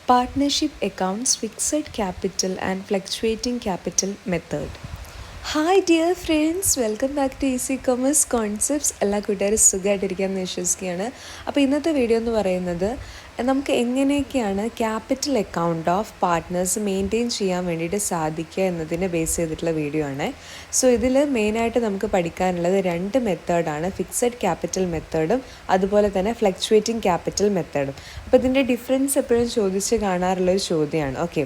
Partnership accounts, fixed capital and fluctuating capital method. Hi dear friends, welcome back to Easy Commerce Concepts. എല്ലാ കൂട്ടുകാരും സുഖമായിട്ടിരിക്കാമെന്ന് വിശ്വസിക്കുകയാണ്. അപ്പോൾ ഇന്നത്തെ video എന്ന് പറയുന്നത് നമുക്ക് എങ്ങനെയൊക്കെയാണ് capital account of partners maintain ചെയ്യാൻ വേണ്ടിയിട്ട് സാധിക്കുക എന്നതിനെ ബേസ് ചെയ്തിട്ടുള്ള വീഡിയോ ആണ്. സോ ഇതിൽ മെയിനായിട്ട് നമുക്ക് പഠിക്കാനുള്ളത് രണ്ട് മെത്തേഡാണ്, ഫിക്സഡ് ക്യാപിറ്റൽ മെത്തേഡും അതുപോലെ തന്നെ ഫ്ലക്ച്വേറ്റിംഗ് ക്യാപിറ്റൽ മെത്തേഡും. അപ്പോൾ ഇതിൻ്റെ ഡിഫറൻസ് എപ്പോഴും ചോദിച്ച് കാണാറുള്ളൊരു ചോദ്യമാണ്. Okay,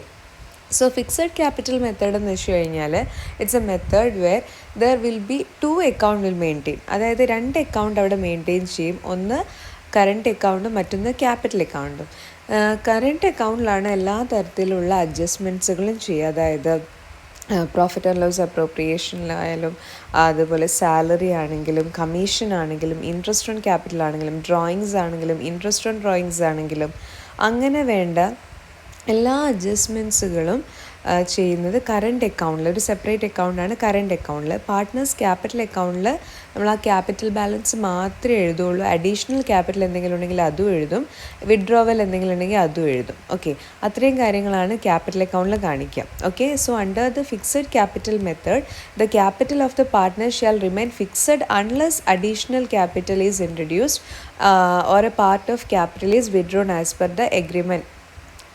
so fixed capital method എന്ന് വെച്ച് കഴിഞ്ഞാൽ it's a method where there will be two account will maintain. അതായത് രണ്ട് അക്കൗണ്ട് അവിടെ മെയിൻറ്റെയിൻ ചെയ്യും. ഒന്ന് കറണ്ട് അക്കൗണ്ടും മറ്റൊന്ന് ക്യാപിറ്റൽ അക്കൗണ്ടും. കറണ്ട് അക്കൗണ്ടിലാണ് എല്ലാ തരത്തിലുള്ള അഡ്ജസ്റ്റ്മെൻറ്റ്സുകളും ചെയ്യുക. അതായത് പ്രോഫിറ്റ് ആൻഡ് ലോസ് അപ്രോപ്രിയേഷനിലായാലും അതുപോലെ സാലറി ആണെങ്കിലും കമ്മീഷൻ ആണെങ്കിലും ഇൻട്രസ്റ്റ് ഓൺ ക്യാപിറ്റൽ ആണെങ്കിലും ഡ്രോയിങ്സ് ആണെങ്കിലും ഇൻട്രസ്റ്റ് ഓൺ ഡ്രോയിങ്സ് ആണെങ്കിലും അങ്ങനെ വേണ്ട എല്ലാ അഡ്ജസ്റ്റ്മെൻറ്റ്സുകളും ചെയ്യുന്നത് കറണ്ട് അക്കൗണ്ടിൽ, ഒരു സെപ്പറേറ്റ് അക്കൗണ്ടാണ് കറണ്ട് അക്കൗണ്ടിൽ. പാർട്ട്നേഴ്സ് ക്യാപിറ്റൽ അക്കൗണ്ടിൽ നമ്മൾ ആ ക്യാപിറ്റൽ ബാലൻസ് മാത്രമേ എഴുതുള്ളൂ. അഡീഷണൽ ക്യാപിറ്റൽ എന്തെങ്കിലും ഉണ്ടെങ്കിൽ അതും എഴുതും, വിഡ്രോവൽ എന്തെങ്കിലും ഉണ്ടെങ്കിൽ അതും എഴുതും. ഓക്കെ, അത്രയും കാര്യങ്ങളാണ് ക്യാപിറ്റൽ അക്കൗണ്ടിൽ കാണിക്കുക. Okay, so under the fixed capital method the capital of the partner shall remain fixed unless additional capital is introduced or A part of capital is withdrawn as per the agreement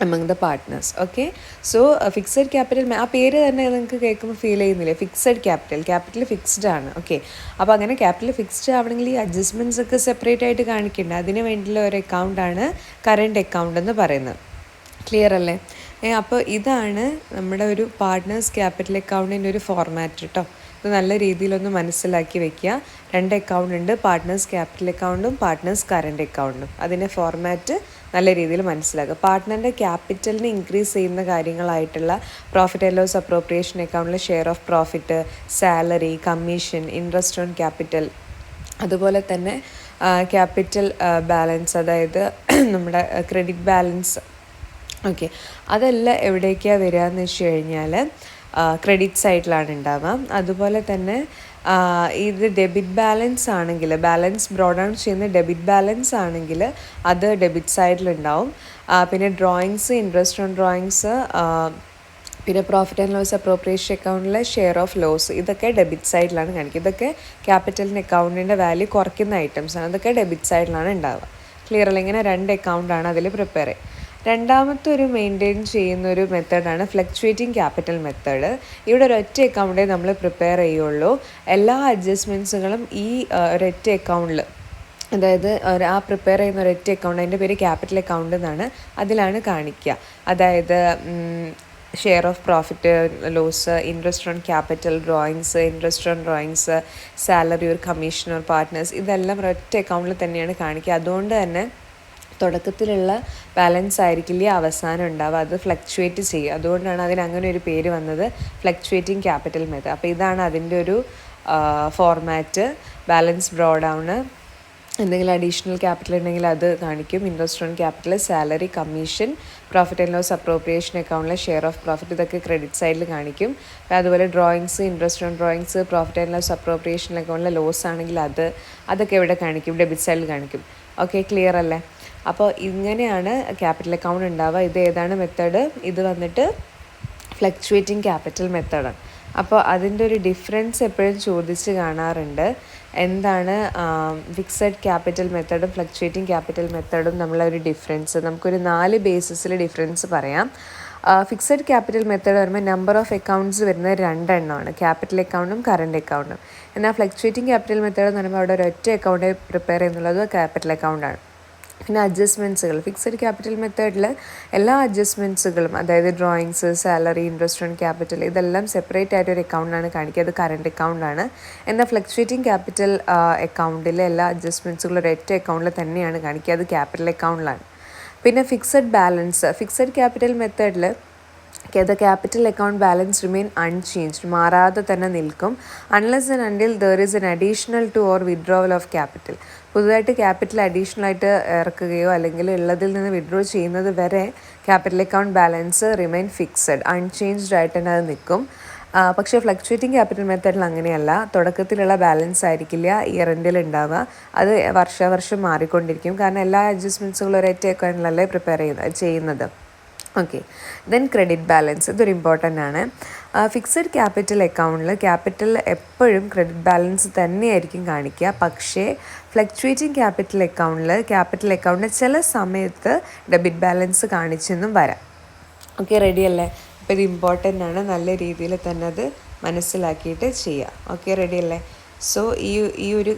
among the partners. Okay, so fixed capital, ആ പേര് തന്നെ നിങ്ങൾക്ക് കേൾക്കുമ്പോൾ feel ചെയ്യുന്നില്ലേ, fixed capital fixed ആണ്. Okay, അപ്പോൾ അങ്ങനെ capital fixed ആവണമെങ്കിൽ ഈ അഡ്ജസ്റ്റ്മെൻറ്റ്സ് ഒക്കെ സെപ്പറേറ്റ് ആയിട്ട് കാണിക്കേണ്ട, അതിന് വേണ്ടിയുള്ള ഒരു അക്കൗണ്ടാണ് കറണ്ട് അക്കൗണ്ട് എന്ന് പറയുന്നത്. ക്ലിയർ അല്ലേ? അപ്പോൾ ഇതാണ് നമ്മുടെ ഒരു പാർട്ട്നേഴ്സ് ക്യാപിറ്റൽ അക്കൗണ്ടിൻ്റെ ഒരു ഫോർമാറ്റ് കേട്ടോ. ഇത് നല്ല രീതിയിലൊന്ന് മനസ്സിലാക്കി വെക്കുക. രണ്ട് അക്കൗണ്ട് ഉണ്ട്, പാർട്ട്നേഴ്സ് ക്യാപിറ്റൽ അക്കൗണ്ടും പാർട്ട്നേഴ്സ് കറണ്ട് അക്കൗണ്ടും. അതിൻ്റെ ഫോർമാറ്റ് നല്ല രീതിയിൽ മനസ്സിലാക്കുക. പാർട്ട്ണറിൻ്റെ ക്യാപിറ്റലിന് ഇൻക്രീസ് ചെയ്യുന്ന കാര്യങ്ങളായിട്ടുള്ള പ്രോഫിറ്റ് ആൻഡ് ലോസ് അപ്രോപ്രിയേഷൻ അക്കൗണ്ടിൽ share of profit, salary, commission, interest on capital, അതുപോലെ തന്നെ ക്യാപിറ്റൽ ബാലൻസ്, അതായത് നമ്മുടെ ക്രെഡിറ്റ് ബാലൻസ്. ഓക്കെ, അതെല്ലാം എവിടേക്കാണ് വരിക എന്ന് വെച്ച് കഴിഞ്ഞാൽ ക്രെഡിറ്റ് സൈഡിലാണ് ഉണ്ടാവുക. അതുപോലെ തന്നെ ഇത് ഡെബിറ്റ് ബാലൻസ് ആണെങ്കിൽ, ബാലൻസ് ബ്രോ ഡൗൺ ചെയ്യുന്ന ഡെബിറ്റ് ബാലൻസ് ആണെങ്കിൽ അത് ഡെബിറ്റ് സൈഡിലുണ്ടാവും. പിന്നെ ഡ്രോയിങ്സ്, ഇൻട്രസ്റ്റ് ഓൺ ഡ്രോയിങ്സ്, പിന്നെ പ്രോഫിറ്റ് ആൻഡ് ലോസ് അപ്രോപ്രിയേഷൻ അക്കൗണ്ടിലെ ഷെയർ ഓഫ് ലോസ്, ഇതൊക്കെ ഡെബിറ്റ് സൈഡിലാണ് കാണിക്കുക. ഇതൊക്കെ ക്യാപിറ്റലിൻ്റെ അക്കൗണ്ടിൻ്റെ വാല്യൂ കുറയ്ക്കുന്ന ഐറ്റംസാണ്. അതൊക്കെ ഡെബിറ്റ് സൈഡിലാണ് ഉണ്ടാവുക. ക്ലിയർ അല്ല? ഇങ്ങനെ രണ്ട് അക്കൗണ്ടാണ് അതിൽ പ്രിപ്പയർ ചെയ്യുക. രണ്ടാമത്തെ ഒരു മെയിൻറ്റെയിൻ ചെയ്യുന്ന ഒരു മെത്തേഡാണ് ഫ്ലക്ച്വേറ്റിംഗ് ക്യാപിറ്റൽ മെത്തേഡ്. ഇവിടെ ഒരൊറ്റ അക്കൗണ്ടേ നമ്മൾ പ്രിപ്പയർ ചെയ്യുള്ളൂ. എല്ലാ അഡ്ജസ്റ്റ്മെൻറ്റ്സുകളും ഈ ഒരൊറ്റ അക്കൗണ്ടിൽ, അതായത് ആ പ്രിപ്പയർ ചെയ്യുന്ന ഒരൊറ്റ അക്കൗണ്ട്, അതിൻ്റെ പേര് ക്യാപിറ്റൽ അക്കൗണ്ട് എന്നാണ്, അതിലാണ് കാണിക്കുക. അതായത് share of profit loss, interest on capital, drawings, interest on drawings, salary ഒരു കമ്മീഷൻ ഓർ പാർട്ട്നേഴ്സ്, ഇതെല്ലാം ഒരൊറ്റ അക്കൗണ്ടിൽ തന്നെയാണ് കാണിക്കുക. അതുകൊണ്ട് തന്നെ തുടക്കത്തിലുള്ള ബാലൻസ് ആയിരിക്കില്ല അവസാനം ഉണ്ടാവുക, അത് ഫ്ലക്ച്വേറ്റ് ചെയ്യും. അതുകൊണ്ടാണ് അതിന് അങ്ങനെ ഒരു പേര് വന്നത്, ഫ്ലക്ച്വേറ്റിംഗ് ക്യാപിറ്റൽ മെത്തേഡ്. അപ്പോൾ ഇതാണ് അതിൻ്റെ ഒരു ഫോർമാറ്റ്. ബാലൻസ് ബ്രോ ഡൗൺ, എന്തെങ്കിലും അഡീഷണൽ ക്യാപിറ്റൽ ഉണ്ടെങ്കിൽ അത് കാണിക്കും, interest on capital, salary, commission, profit and loss appropriation അക്കൗണ്ടിലെ ഷെയർ ഓഫ് പ്രോഫിറ്റ്, ഇതൊക്കെ ക്രെഡിറ്റ് സൈഡിൽ കാണിക്കും. അതുപോലെ drawings, interest on drawings, profit and loss appropriation അക്കൗണ്ടിലെ ലോസ് ആണെങ്കിൽ അതൊക്കെ ഇവിടെ കാണിക്കും, ഡെബിറ്റ് സൈഡിൽ കാണിക്കും. ഓക്കെ, ക്ലിയർ അല്ലേ? അപ്പോൾ ഇങ്ങനെയാണ് ക്യാപിറ്റൽ അക്കൗണ്ട് ഉണ്ടാവുക. ഇത് ഏതാണ് മെത്തേഡ്? ഇത് വന്നിട്ട് ഫ്ലക്ച്വേറ്റിംഗ് ക്യാപിറ്റൽ മെത്തേഡാണ്. അപ്പോൾ അതിൻ്റെ ഒരു ഡിഫറൻസ് എപ്പോഴും ചോദിച്ച് കാണാറുണ്ട്. എന്താണ് ഫിക്സഡ് ക്യാപിറ്റൽ മെത്തേഡും ഫ്ലക്ച്വേറ്റിംഗ് ക്യാപിറ്റൽ മെത്തേഡും നമ്മളൊരു ഡിഫറൻസ്? നമുക്കൊരു 4 ബേസിസിൽ ഡിഫറൻസ് പറയാം. ഫിക്സഡ് ക്യാപിറ്റൽ മെത്തേഡ് പറയുമ്പോൾ നമ്പർ ഓഫ് അക്കൗണ്ട്സ് വരുന്നത് 2 എണ്ണമാണ്, ക്യാപിറ്റൽ അക്കൗണ്ടും കറണ്ട് അക്കൗണ്ടും. എന്നാൽ ഫ്ലക്ച്വേറ്റിംഗ് ക്യാപിറ്റൽ മെത്തേഡ് എന്ന് പറയുമ്പോൾ അവിടെ ഒരൊറ്റ അക്കൗണ്ട് പ്രിപ്പയർ ചെയ്യുന്നുള്ളത് ക്യാപിറ്റൽ അക്കൗണ്ടാണ്. പിന്നെ അഡ്ജസ്റ്റ്മെൻറ്റ്സുകൾ, ഫിക്സഡ് ക്യാപിറ്റൽ മെത്തേഡിൽ എല്ലാ അഡ്ജസ്റ്റ്മെൻറ്റ്സുകളും, അതായത് drawings, salary, interest on capital, ഇതെല്ലാം സെപ്പറേറ്റ് ആയിട്ട് ഒരു അക്കൗണ്ടാണ് കാണിക്കുക, അത് കറണ്ട് അക്കൗണ്ടാണ്. എന്നാൽ ഫ്ലക്ച്വേറ്റിംഗ് ക്യാപിറ്റൽ അക്കൗണ്ടിലെ എല്ലാ അഡ്ജസ്റ്റ്മെൻറ്റ്സുകളും ഒരൊറ്റ അക്കൗണ്ടിൽ തന്നെയാണ് കാണിക്കുക, അത് ക്യാപിറ്റൽ അക്കൗണ്ടിലാണ്. പിന്നെ ഫിക്സഡ് ബാലൻസ്, ഫിക്സഡ് ക്യാപിറ്റൽ മെത്തേഡിൽ the capital account balance remain unchanged, മാറാതെ തന്നെ നിൽക്കും, unless and until there is an additional to or withdrawal of capital. പുതുതായിട്ട് ക്യാപിറ്റൽ അഡീഷണൽ ആയിട്ട് ഇറക്കുകയോ അല്ലെങ്കിൽ ഉള്ളതിൽ നിന്ന് വിഡ്രോ ചെയ്യുന്നത് വരെ capital account balance remain fixed, unchanged ആയിട്ട് തന്നെ അത് നിൽക്കും. പക്ഷേ ഫ്ലക്ച്വേറ്റിംഗ് ക്യാപിറ്റൽ മെത്തേഡിൽ അങ്ങനെയല്ല. തുടക്കത്തിലുള്ള ബാലൻസ് ആയിരിക്കില്ല ഇയർ എൻഡിൽ ഉണ്ടാവുക, അത് വർഷാവർഷം മാറിക്കൊണ്ടിരിക്കും. കാരണം എല്ലാ അഡ്ജസ്റ്റ്മെൻറ്റ്സുകളും ഒരൊറ്റ അക്കൗണ്ടിലല്ലേ പ്രിപ്പയർ ചെയ്യുന്നത്. ഓക്കെ, ദെൻ ക്രെഡിറ്റ് ബാലൻസ്, ഇതൊരു ഇമ്പോർട്ടൻ്റ് ആണ്. ഫിക്സഡ് ക്യാപിറ്റൽ അക്കൗണ്ടിൽ ക്യാപിറ്റൽ എപ്പോഴും ക്രെഡിറ്റ് ബാലൻസ് തന്നെയായിരിക്കും കാണിക്കുക. പക്ഷേ ഫ്ലക്ച്വേറ്റിംഗ് ക്യാപിറ്റൽ അക്കൗണ്ടിൽ ചില സമയത്ത് ഡെബിറ്റ് ബാലൻസ് കാണിച്ചെന്നും വരാം. ഓക്കെ, റെഡി അല്ലേ? അപ്പോൾ ഇത് ഇമ്പോർട്ടൻ്റ് ആണ്, നല്ല രീതിയിൽ തന്നെ അത് മനസ്സിലാക്കിയിട്ട് ചെയ്യുക. ഓക്കെ, റെഡി അല്ലേ? സോ ഈ ഒരു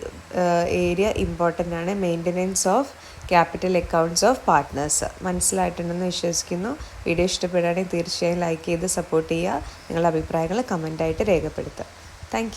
ഏരിയ ഇമ്പോർട്ടൻ്റ് ആണ്, maintenance of capital accounts of partners. മനസ്സിലായിട്ടുണ്ടെന്ന് വിശ്വസിക്കുന്നു. വീഡിയോ ഇഷ്ടപ്പെടുകയാണെങ്കിൽ തീർച്ചയായും ലൈക്ക് ചെയ്ത് സപ്പോർട്ട് ചെയ്യുക. നിങ്ങളുടെ അഭിപ്രായങ്ങൾ കമൻറ്റായിട്ട് രേഖപ്പെടുത്തുക. താങ്ക്